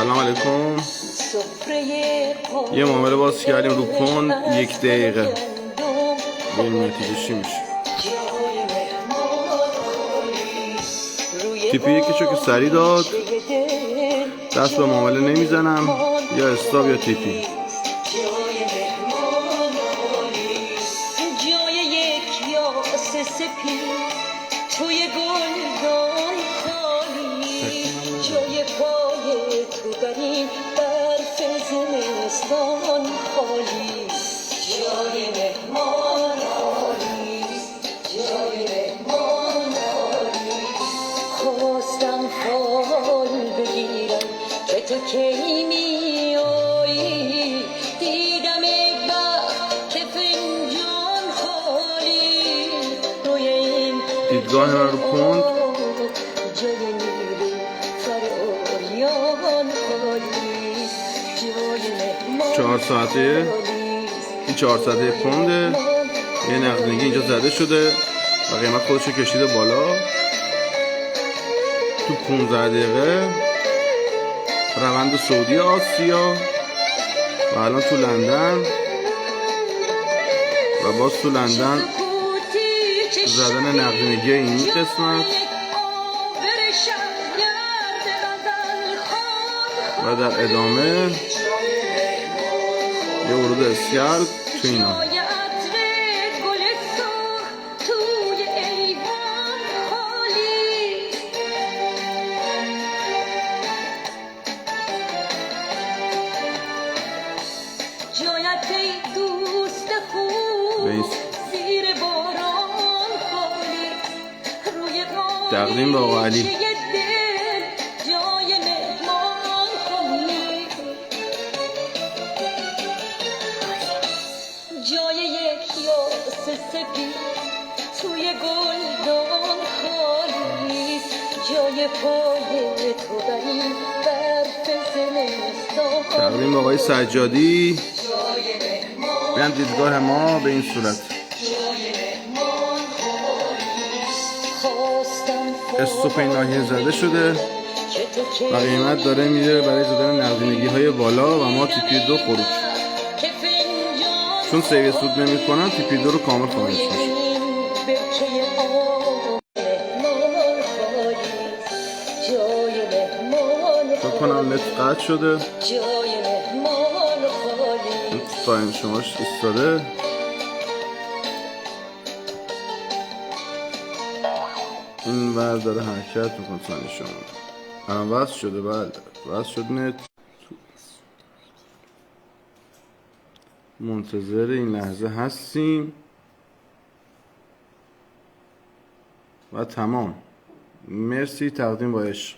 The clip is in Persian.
سلام علیکم. یه معامله باز کردیم رو پوند 1 دقیقه. ببینیم نتیجه چی میشه. تیپی یکیشو که سری داد، دست به معامله نمیزنم، یا استاپ یا تیپی. توی گلدان خالی جای پای تو بر این برف زمستان خالی جای مهمان خالی جای مهمان خالی خواستم فال بگیرم به تو کی میایی دیدم ای بخت که فنجان خالی روی این دیدگاه من رو پوند 4 ساعته، این 4 ساعته پونده. یه نقدینگی اینجا زده شده و قیمت خودشو کشیده بالا. تو 15 دقیقه روند سعودی آسیا و الان تو لندن و باز تو لندن زدن نقدینگی این قسمت و در ادامه یه ورود اسکرد تو اینا. تقدیم به آقا علی. جای یک یاس سپید توی گلدان خالی جای پای تو بر این برف زمستان. تقدیم به آقای سجادی. بیان دیدگاه ما به این صورت. استوپ این ناحیه زده شده و قیمت داره میره برای زدن نقدینگی های بالا و ما تیپی 2 خروج. چون سیو سود نمی کنن تیپی 2 رو کامل خواهش میشه. فکر کنم نت قطع شده، تایم شماش ایستاده. این ور داره حرکت میکنه ثانیه شما. الان وصل شده. بله وصل شد نت. منتظر این لحظه هستیم و تمام. مرسی. تقدیم با عشق.